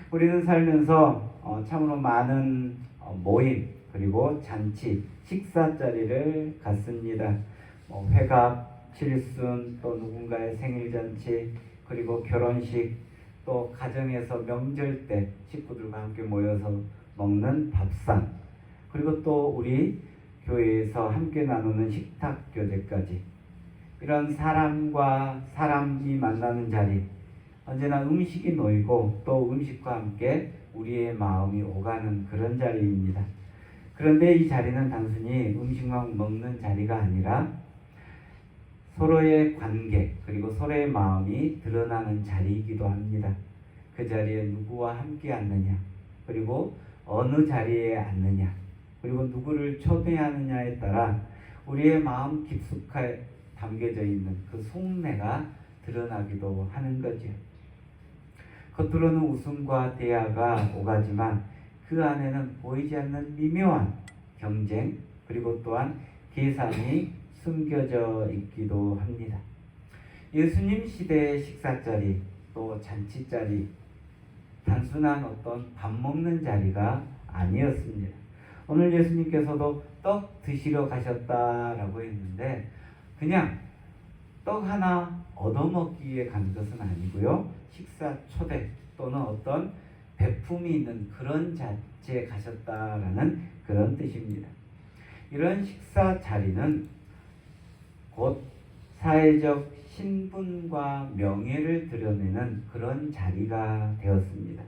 우리는 살면서 참으로 많은 모임 그리고 잔치, 식사 자리를 갖습니다. 회갑, 칠순, 또 누군가의 생일 잔치, 그리고 결혼식, 또 가정에서 명절 때 식구들과 함께 모여서 먹는 밥상, 그리고 또 우리 교회에서 함께 나누는 식탁 교제까지, 이런 사람과 사람이 만나는 자리, 언제나 음식이 놓이고 또 음식과 함께 우리의 마음이 오가는 그런 자리입니다. 그런데 이 자리는 단순히 음식만 먹는 자리가 아니라 서로의 관계 그리고 서로의 마음이 드러나는 자리이기도 합니다. 그 자리에 누구와 함께 앉느냐, 그리고 어느 자리에 앉느냐, 그리고 누구를 초대하느냐에 따라 우리의 마음 깊숙하게 담겨져 있는 그 속내가 드러나기도 하는 거죠. 겉으로는 웃음과 대화가 오가지만 그 안에는 보이지 않는 미묘한 경쟁 그리고 또한 계산이 숨겨져 있기도 합니다. 예수님 시대의 식사자리 또 잔치자리, 단순한 어떤 밥 먹는 자리가 아니었습니다. 오늘 예수님께서도 떡 드시러 가셨다라고 했는데 그냥 떡 하나 얻어먹기 위해 간 것은 아니고요. 식사 초대 또는 어떤 배품이 있는 그런 자체에 가셨다라는 그런 뜻입니다. 이런 식사 자리는 곧 사회적 신분과 명예를 드러내는 그런 자리가 되었습니다.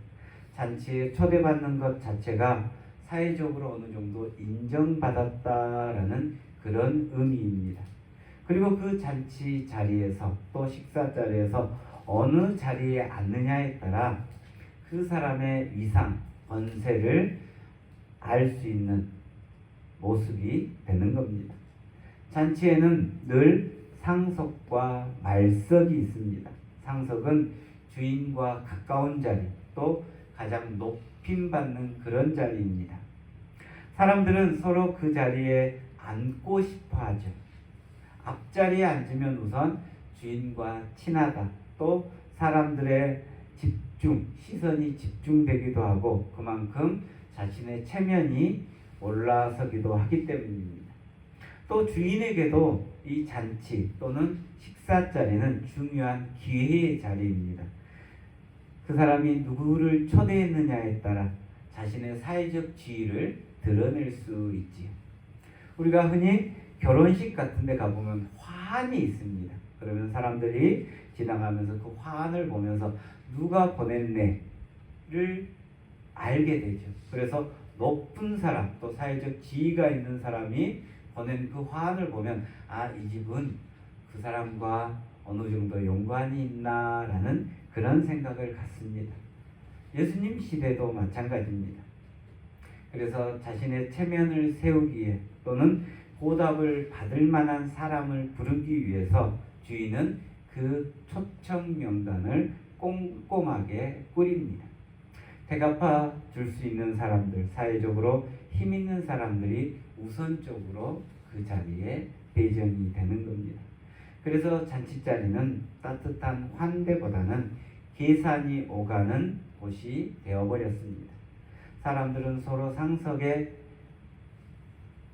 잔치에 초대받는 것 자체가 사회적으로 어느 정도 인정받았다라는 그런 의미입니다. 그리고 그 잔치 자리에서 또 식사 자리에서 어느 자리에 앉느냐에 따라 그 사람의 위상, 권세를 알 수 있는 모습이 되는 겁니다. 잔치에는 늘 상석과 말석이 있습니다. 상석은 주인과 가까운 자리, 또 가장 높임받는 그런 자리입니다. 사람들은 서로 그 자리에 앉고 싶어 하죠. 앞자리에 앉으면 우선 주인과 친하다, 또 사람들의 시선이 집중되기도 하고 그만큼 자신의 체면이 올라서기도 하기 때문입니다. 또 주인에게도 이 잔치 또는 식사 자리는 중요한 기회의 자리입니다. 그 사람이 누구를 초대했느냐에 따라 자신의 사회적 지위를 드러낼 수 있지요. 우리가 흔히 결혼식 같은 데 가보면 화환이 있습니다. 그러면 사람들이 지나가면서 그 화환을 보면서 누가 보냈네를 알게 되죠. 그래서 높은 사람, 또 사회적 지위가 있는 사람이 보낸 그 화환을 보면 이 집은 그 사람과 어느 정도 연관이 있나라는 그런 생각을 갖습니다. 예수님 시대도 마찬가지입니다. 그래서 자신의 체면을 세우기 위해 또는 보답을 받을 만한 사람을 부르기 위해서 주인은 그 초청 명단을 꼼꼼하게 꾸립니다. 대갚아 줄 수 있는 사람들, 사회적으로 힘 있는 사람들이 우선적으로 그 자리에 배정이 되는 겁니다. 그래서 잔치자리는 따뜻한 환대보다는 계산이 오가는 곳이 되어버렸습니다. 사람들은 서로 상석에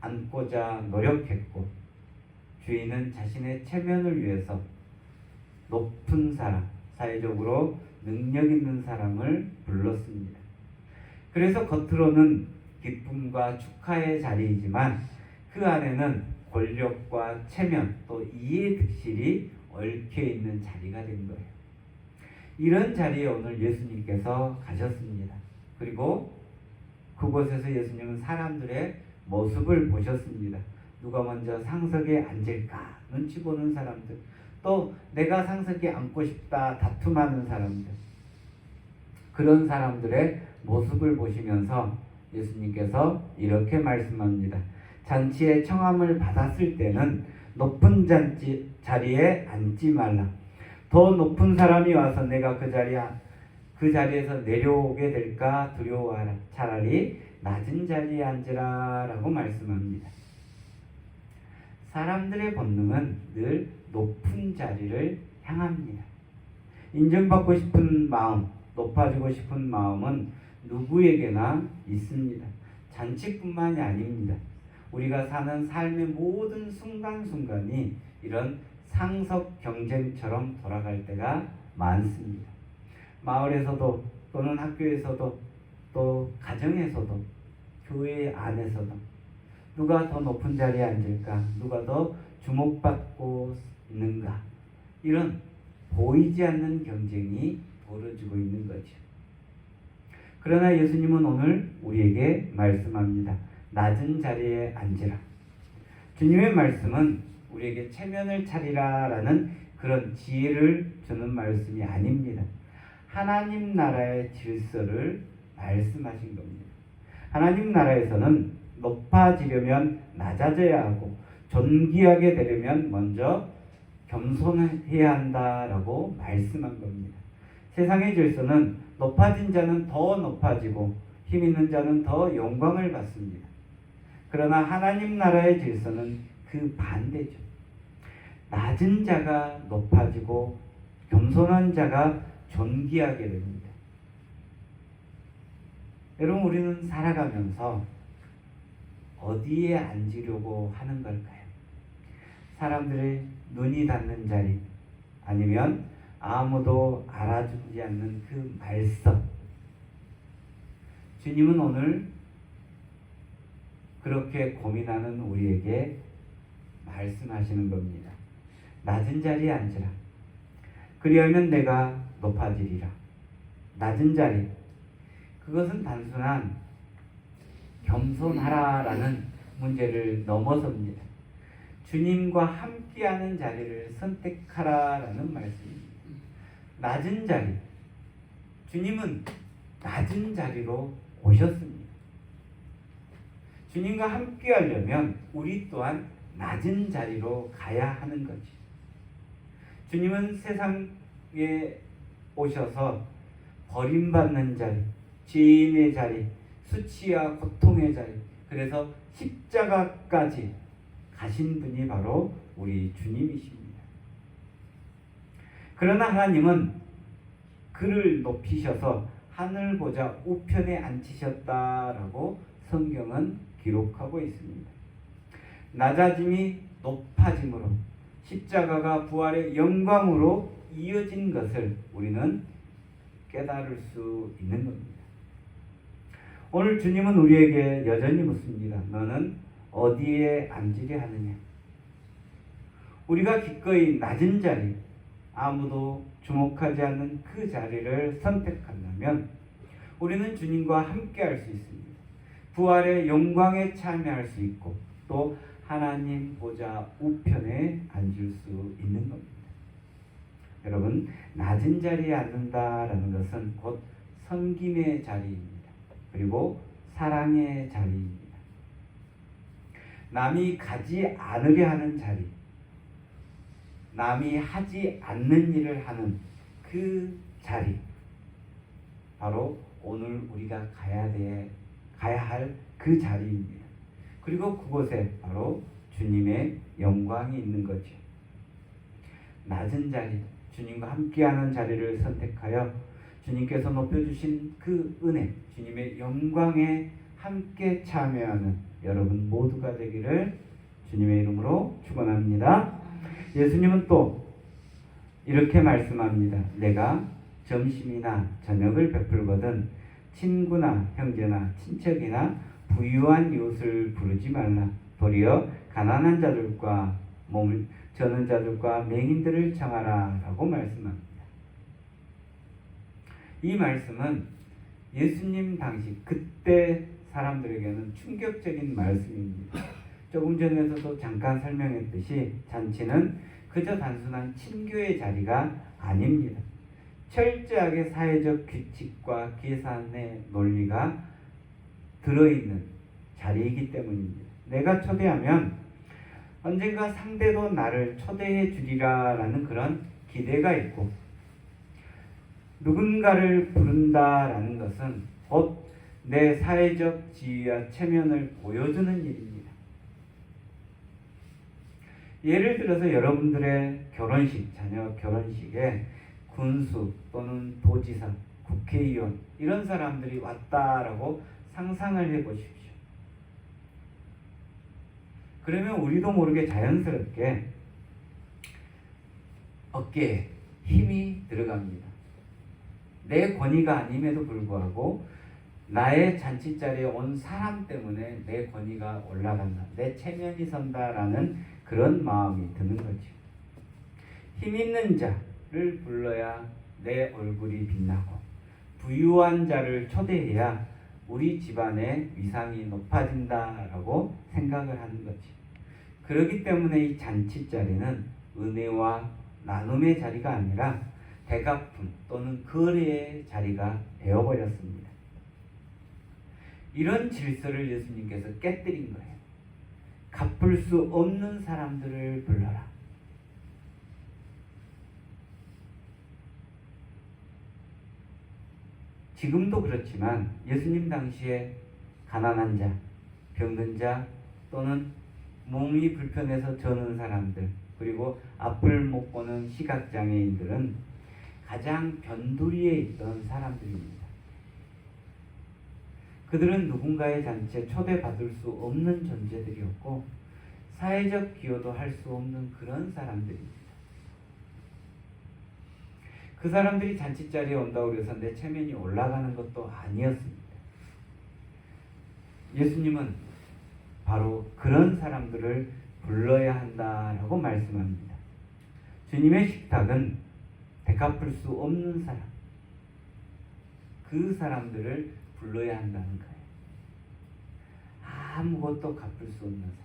앉고자 노력했고 주인은 자신의 체면을 위해서 높은 사람, 사회적으로 능력 있는 사람을 불렀습니다. 그래서 겉으로는 기쁨과 축하의 자리이지만 그 안에는 권력과 체면 또 이해 득실이 얽혀 있는 자리가 된 거예요. 이런 자리에 오늘 예수님께서 가셨습니다. 그리고 그곳에서 예수님은 사람들의 모습을 보셨습니다. 누가 먼저 상석에 앉을까 눈치 보는 사람들, 또 내가 상석에 앉고 싶다 다툼하는 사람들, 그런 사람들의 모습을 보시면서 예수님께서 이렇게 말씀합니다. 잔치에 청함을 받았을 때는 높은 자리에 앉지 말라. 더 높은 사람이 와서 내가 그 자리에서 내려오게 될까 두려워하라. 차라리 낮은 자리에 앉으라 라고 말씀합니다. 사람들의 본능은 늘 높은 자리를 향합니다. 인정받고 싶은 마음, 높아지고 싶은 마음은 누구에게나 있습니다. 잔치뿐만이 아닙니다. 우리가 사는 삶의 모든 순간순간이 이런 상석 경쟁처럼 돌아갈 때가 많습니다. 마을에서도 또는 학교에서도 또 가정에서도 교회 안에서도 누가 더 높은 자리에 앉을까? 누가 더 주목받고 있는가? 이런 보이지 않는 경쟁이 벌어지고 있는 거죠. 그러나 예수님은 오늘 우리에게 말씀합니다. 낮은 자리에 앉으라. 주님의 말씀은 우리에게 체면을 차리라 라는 그런 지혜를 주는 말씀이 아닙니다. 하나님 나라의 질서를 말씀하신 겁니다. 하나님 나라에서는 높아지려면 낮아져야 하고 존귀하게 되려면 먼저 겸손해야 한다라고 말씀한 겁니다. 세상의 질서는 높아진 자는 더 높아지고 힘 있는 자는 더 영광을 받습니다. 그러나 하나님 나라의 질서는 그 반대죠. 낮은 자가 높아지고 겸손한 자가 존귀하게 됩니다. 여러분, 우리는 살아가면서 어디에 앉으려고 하는 걸까요? 사람들의 눈이 닿는 자리, 아니면 아무도 알아주지 않는 그 말석. 주님은 오늘 그렇게 고민하는 우리에게 말씀하시는 겁니다. 낮은 자리에 앉으라. 그리하면 내가 높아지리라. 낮은 자리. 그것은 단순한 겸손하라라는 문제를 넘어섭니다. 주님과 함께하는 자리를 선택하라라는 말씀입니다. 낮은 자리. 주님은 낮은 자리로 오셨습니다. 주님과 함께하려면 우리 또한 낮은 자리로 가야 하는 거지. 주님은 세상에 오셔서 버림받는 자리, 죄인의 자리, 수치와 고통의 자리, 그래서 십자가까지 가신 분이 바로 우리 주님이십니다. 그러나 하나님은 그를 높이셔서 하늘 보좌 우편에 앉히셨다라고 성경은 기록하고 있습니다. 낮아짐이 높아짐으로 십자가가 부활의 영광으로 이어진 것을 우리는 깨달을 수 있는 겁니다. 오늘 주님은 우리에게 여전히 묻습니다. 너는 어디에 앉으려 하느냐? 우리가 기꺼이 낮은 자리, 아무도 주목하지 않는 그 자리를 선택한다면 우리는 주님과 함께 할 수 있습니다. 부활의 영광에 참여할 수 있고 또 하나님 보좌 우편에 앉을 수 있는 겁니다. 여러분, 낮은 자리에 앉는다라는 것은 곧 섬김의 자리입니다. 그리고 사랑의 자리입니다. 남이 가지 않으려 하는 자리, 남이 하지 않는 일을 하는 그 자리, 바로 오늘 우리가 가야 할 그 자리입니다. 그리고 그곳에 바로 주님의 영광이 있는 거죠. 낮은 자리, 주님과 함께하는 자리를 선택하여 주님께서 높여주신 그 은혜, 주님의 영광에 함께 참여하는 여러분 모두가 되기를 주님의 이름으로 축원합니다. 예수님은 또 이렇게 말씀합니다. 내가 점심이나 저녁을 베풀거든 친구나 형제나 친척이나 부유한 이웃을 부르지 말라. 도리어 가난한 자들과 몸을 저는 자들과 맹인들을 청하라 라고 말씀합니다. 이 말씀은 예수님 당시 그때 사람들에게는 충격적인 말씀입니다. 조금 전에서도 잠깐 설명했듯이 잔치는 그저 단순한 친교의 자리가 아닙니다. 철저하게 사회적 규칙과 계산의 논리가 들어있는 자리이기 때문입니다. 내가 초대하면 언젠가 상대도 나를 초대해 주리라 라는 그런 기대가 있고, 누군가를 부른다라는 것은 곧 내 사회적 지위와 체면을 보여주는 일입니다. 예를 들어서 여러분들의 결혼식, 자녀 결혼식에 군수 또는 도지사 국회의원 이런 사람들이 왔다라고 상상을 해보십시오. 그러면 우리도 모르게 자연스럽게 어깨에 힘이 들어갑니다. 내 권위가 아님에도 불구하고 나의 잔치자리에 온 사람 때문에 내 권위가 올라간다. 내 체면이 선다라는 그런 마음이 드는 거죠. 힘 있는 자를 불러야 내 얼굴이 빛나고 부유한 자를 초대해야 우리 집안의 위상이 높아진다라고 생각을 하는 거지. 그렇기 때문에 이 잔치자리는 은혜와 나눔의 자리가 아니라 대갚음 또는 거래의 자리가 되어버렸습니다. 이런 질서를 예수님께서 깨뜨린 거예요. 갚을 수 없는 사람들을 불러라. 지금도 그렇지만 예수님 당시에 가난한 자, 병든 자 또는 몸이 불편해서 저는 사람들 그리고 앞을 못 보는 시각장애인들은 가장 변두리에 있던 사람들입니다. 그들은 누군가의 잔치에 초대받을 수 없는 존재들이었고 사회적 기여도 할 수 없는 그런 사람들입니다. 그 사람들이 잔치자리에 온다고 해서 내 체면이 올라가는 것도 아니었습니다. 예수님은 바로 그런 사람들을 불러야 한다라고 말씀합니다. 주님의 식탁은 되갚을 수 없는 사람, 그 사람들을 불러야 한다는 거예요. 아무것도 갚을 수 없는 사람.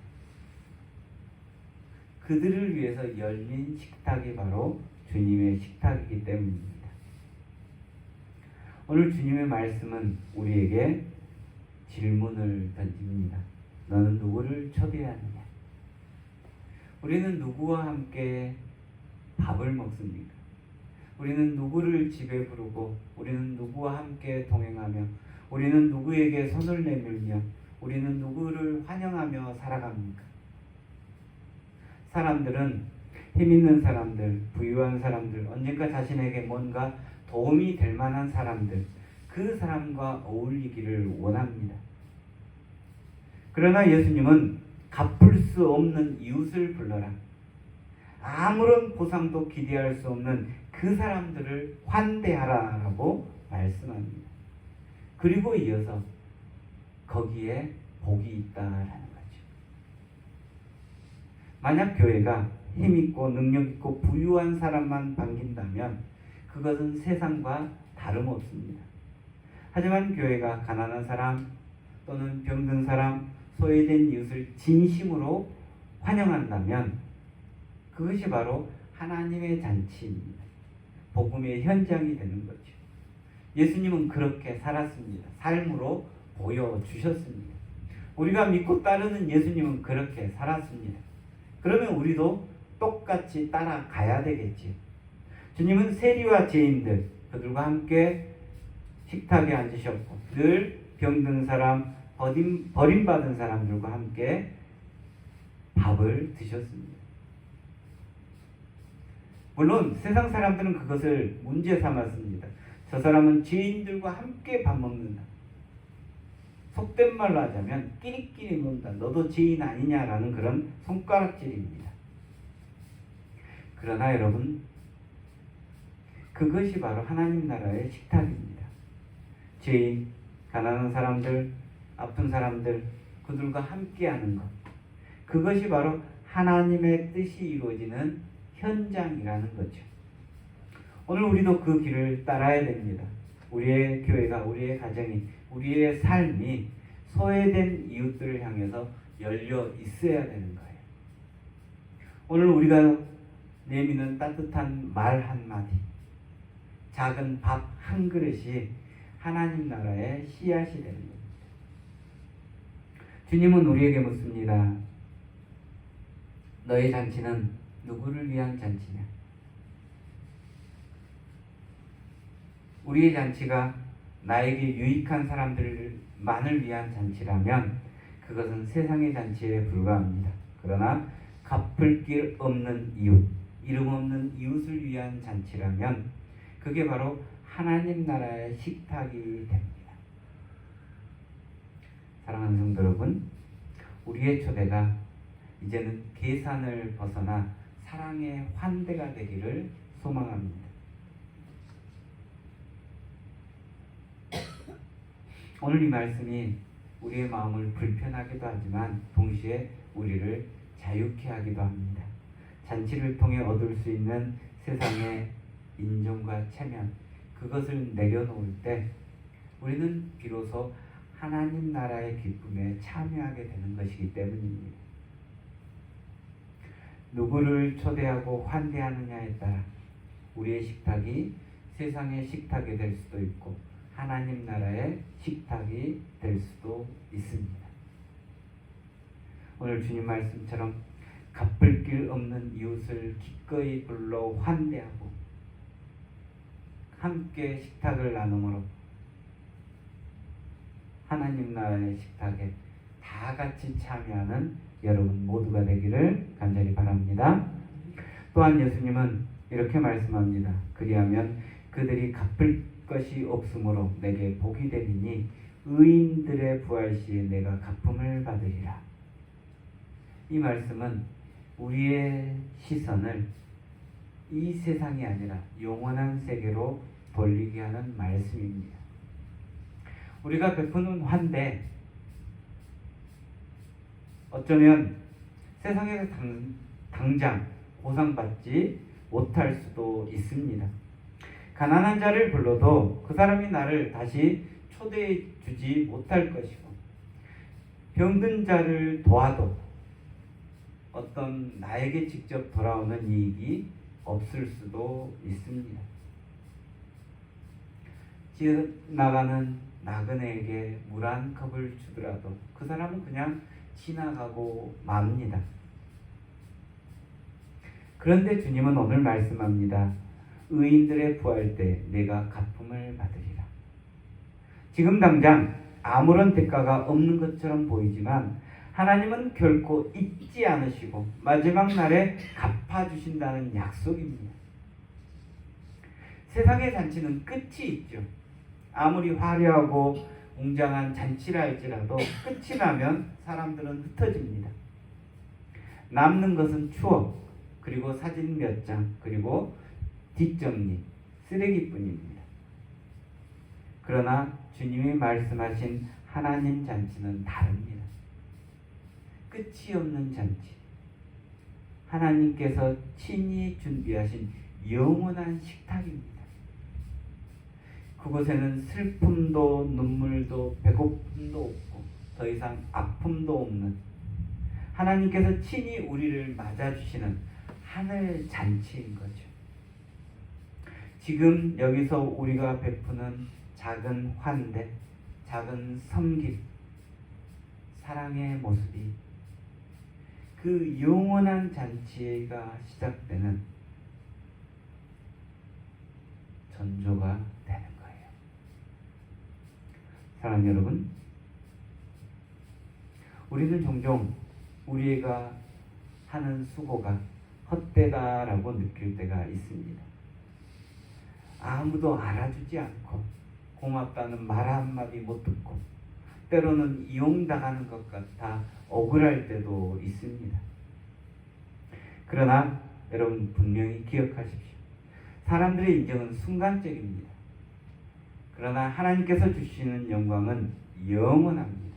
그들을 위해서 열린 식탁이 바로 주님의 식탁이기 때문입니다. 오늘 주님의 말씀은 우리에게 질문을 던집니다. 너는 누구를 초대하느냐? 우리는 누구와 함께 밥을 먹습니까? 우리는 누구를 집에 부르고 우리는 누구와 함께 동행하며 우리는 누구에게 손을 내밀며 우리는 누구를 환영하며 살아갑니까? 사람들은 힘 있는 사람들, 부유한 사람들, 언젠가 자신에게 뭔가 도움이 될 만한 사람들, 그 사람과 어울리기를 원합니다. 그러나 예수님은 갚을 수 없는 이웃을 불러라. 아무런 보상도 기대할 수 없는 그 사람들을 환대하라라고 말씀합니다. 그리고 이어서 거기에 복이 있다라는 거죠. 만약 교회가 힘있고 능력있고 부유한 사람만 반긴다면 그것은 세상과 다름없습니다. 하지만 교회가 가난한 사람 또는 병든 사람, 소외된 이웃을 진심으로 환영한다면 그것이 바로 하나님의 잔치입니다. 복음의 현장이 되는 거죠. 예수님은 그렇게 살았습니다. 삶으로 보여주셨습니다. 우리가 믿고 따르는 예수님은 그렇게 살았습니다. 그러면 우리도 똑같이 따라가야 되겠지. 주님은 세리와 죄인들 그들과 함께 식탁에 앉으셨고 늘 병든 사람, 버림받은 사람들과 함께 밥을 드셨습니다. 물론 세상 사람들은 그것을 문제 삼았습니다. 저 사람은 죄인들과 함께 밥 먹는다. 속된 말로 하자면 끼리끼리 논다. 너도 죄인 아니냐라는 그런 손가락질입니다. 그러나 여러분, 그것이 바로 하나님 나라의 식탁입니다. 죄인, 가난한 사람들, 아픈 사람들, 그들과 함께하는 것. 그것이 바로 하나님의 뜻이 이루어지는 현장이라는 거죠. 오늘 우리도 그 길을 따라야 됩니다. 우리의 교회가, 우리의 가정이, 우리의 삶이 소외된 이웃들을 향해서 열려 있어야 되는 거예요. 오늘 우리가 내미는 따뜻한 말 한마디, 작은 밥 한 그릇이 하나님 나라의 씨앗이 되는 겁니다. 주님은 우리에게 묻습니다. 너의 잔치는 누구를 위한 잔치냐? 우리의 잔치가 나에게 유익한 사람들만을 위한 잔치라면 그것은 세상의 잔치에 불과합니다. 그러나 갚을 길 없는 이웃, 이름 없는 이웃을 위한 잔치라면 그게 바로 하나님 나라의 식탁이 됩니다. 사랑하는 성도 여러분, 우리의 초대가 이제는 계산을 벗어나 사랑의 환대가 되기를 소망합니다. 오늘 이 말씀이 우리의 마음을 불편하기도 하지만 동시에 우리를 자유케 하기도 합니다. 잔치를 통해 얻을 수 있는 세상의 인정과 체면, 그것을 내려놓을 때 우리는 비로소 하나님 나라의 기쁨에 참여하게 되는 것이기 때문입니다. 누구를 초대하고 환대하느냐에 따라 우리의 식탁이 세상의 식탁이 될 수도 있고 하나님 나라의 식탁이 될 수도 있습니다. 오늘 주님 말씀처럼 갚을 길 없는 이웃을 기꺼이 불러 환대하고 함께 식탁을 나눔으로 하나님 나라의 식탁에 다 같이 참여하는 여러분 모두가 되기를 간절히 바랍니다. 또한 예수님은 이렇게 말씀합니다. 그리하면 그들이 갚을 것이 없으므로 내게 복이 되리니 의인들의 부활 시에 내가 갚음을 받으리라. 이 말씀은 우리의 시선을 이 세상이 아니라 영원한 세계로 돌리게 하는 말씀입니다. 우리가 베푸는 환대, 어쩌면 세상에서 당장 보상받지 못할 수도 있습니다. 가난한 자를 불러도 그 사람이 나를 다시 초대해 주지 못할 것이고, 병든 자를 도와도 어떤 나에게 직접 돌아오는 이익이 없을 수도 있습니다. 지나가는 나그네에게 물 한 컵을 주더라도 그 사람은 그냥 지나가고 맙니다. 그런데 주님은 오늘 말씀합니다. 의인들의 부활 때 내가 갚음을 받으리라. 지금 당장 아무런 대가가 없는 것처럼 보이지만 하나님은 결코 잊지 않으시고 마지막 날에 갚아주신다는 약속입니다. 세상의 잔치는 끝이 있죠. 아무리 화려하고 웅장한 잔치라 할지라도 끝이 나면 사람들은 흩어집니다. 남는 것은 추억, 그리고 사진 몇 장, 그리고 뒷정리, 쓰레기뿐입니다. 그러나 주님이 말씀하신 하나님 잔치는 다릅니다. 끝이 없는 잔치, 하나님께서 친히 준비하신 영원한 식탁입니다. 그곳에는 슬픔도 눈물도 배고픔도 없고 더 이상 아픔도 없는 하나님께서 친히 우리를 맞아주시는 하늘 잔치인 거죠. 지금 여기서 우리가 베푸는 작은 환대, 작은 섬김, 사랑의 모습이 그 영원한 잔치가 시작되는 전조가 되는 거예요. 사랑하는 여러분, 우리는 종종 우리가 하는 수고가 헛되다라고 느낄 때가 있습니다. 아무도 알아주지 않고 고맙다는 말 한마디 못 듣고 때로는 이용당하는 것 같아 억울할 때도 있습니다. 그러나 여러분 분명히 기억하십시오. 사람들의 인정은 순간적입니다. 그러나 하나님께서 주시는 영광은 영원합니다.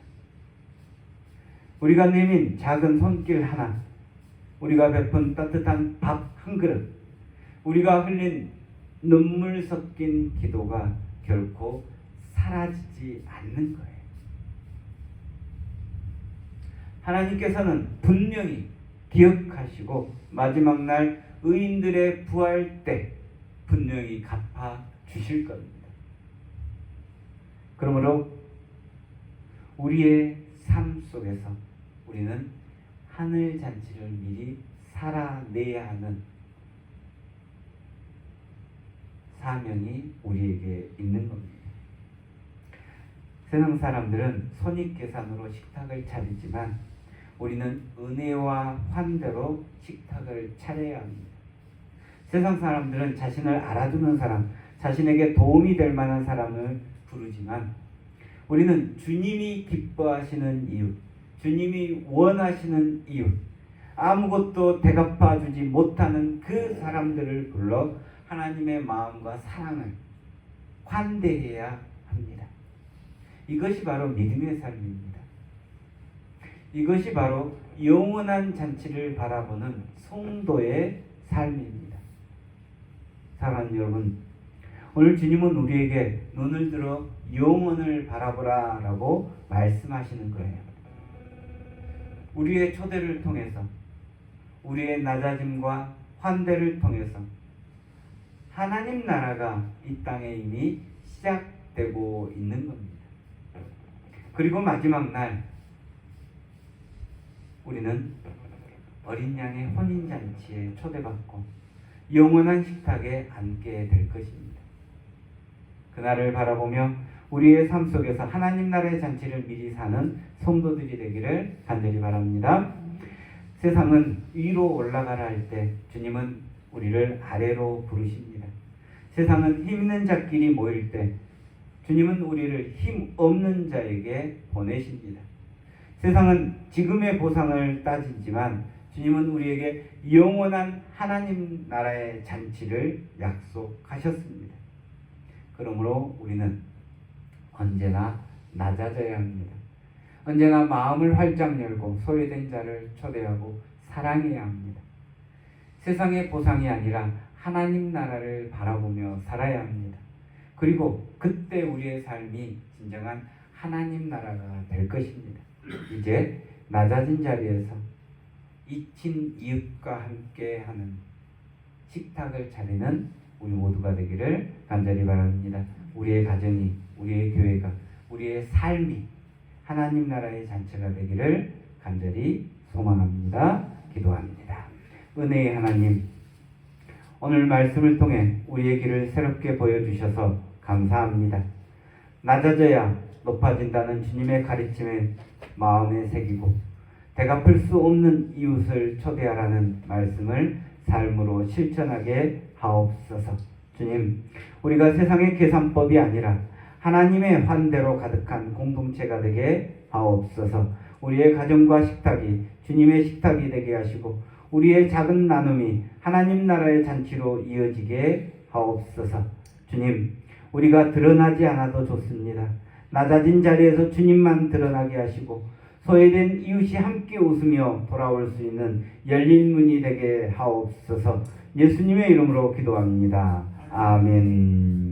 우리가 내민 작은 손길 하나, 우리가 베푼 따뜻한 밥 한 그릇, 우리가 흘린 눈물 섞인 기도가 결코 사라지지 않는 거예요. 하나님께서는 분명히 기억하시고 마지막 날 의인들의 부활 때 분명히 갚아 주실 겁니다. 그러므로 우리의 삶 속에서 우리는 하늘 잔치를 미리 살아내야 하는 사명이 우리에게 있는 겁니다. 세상 사람들은 손익계산으로 식탁을 차리지만 우리는 은혜와 환대로 식탁을 차려야 합니다. 세상 사람들은 자신을 알아주는 사람, 자신에게 도움이 될 만한 사람을 부르지만 우리는 주님이 기뻐하시는 이웃, 주님이 원하시는 이웃, 아무것도 대갚아 주지 못하는 그 사람들을 불러 하나님의 마음과 사랑을 환대해야 합니다. 이것이 바로 믿음의 삶입니다. 이것이 바로 영원한 잔치를 바라보는 성도의 삶입니다. 사랑하는 여러분, 오늘 주님은 우리에게 눈을 들어 영원을 바라보라 라고 말씀하시는 거예요. 우리의 초대를 통해서, 우리의 낮아짐과 환대를 통해서 하나님 나라가 이 땅에 이미 시작되고 있는 겁니다. 그리고 마지막 날 우리는 어린 양의 혼인잔치에 초대받고 영원한 식탁에 앉게 될 것입니다. 그날을 바라보며 우리의 삶 속에서 하나님 나라의 잔치를 미리 사는 성도들이 되기를 간절히 바랍니다. 세상은 위로 올라가라 할 때 주님은 우리를 아래로 부르십니다. 세상은 힘 있는 자끼리 모일 때 주님은 우리를 힘 없는 자에게 보내십니다. 세상은 지금의 보상을 따지지만 주님은 우리에게 영원한 하나님 나라의 잔치를 약속하셨습니다. 그러므로 우리는 언제나 낮아져야 합니다. 언제나 마음을 활짝 열고 소외된 자를 초대하고 사랑해야 합니다. 세상의 보상이 아니라 하나님 나라를 바라보며 살아야 합니다. 그리고 그때 우리의 삶이 진정한 하나님 나라가 될 것입니다. 이제 낮아진 자리에서 잊힌 이웃과 함께하는 식탁을 차리는 우리 모두가 되기를 간절히 바랍니다. 우리의 가정이, 우리의 교회가, 우리의 삶이 하나님 나라의 잔치가 되기를 간절히 소망합니다. 기도합니다. 은혜의 하나님, 오늘 말씀을 통해 우리의 길을 새롭게 보여주셔서 감사합니다. 낮아져야 높아진다는 주님의 가르침에 마음에 새기고 대갚을 수 없는 이웃을 초대하라는 말씀을 삶으로 실천하게 하옵소서. 주님, 우리가 세상의 계산법이 아니라 하나님의 환대로 가득한 공동체가 되게 하옵소서. 우리의 가정과 식탁이 주님의 식탁이 되게 하시고 우리의 작은 나눔이 하나님 나라의 잔치로 이어지게 하옵소서. 주님, 우리가 드러나지 않아도 좋습니다. 낮아진 자리에서 주님만 드러나게 하시고 소외된 이웃이 함께 웃으며 돌아올 수 있는 열린 문이 되게 하옵소서. 예수님의 이름으로 기도합니다. 아멘.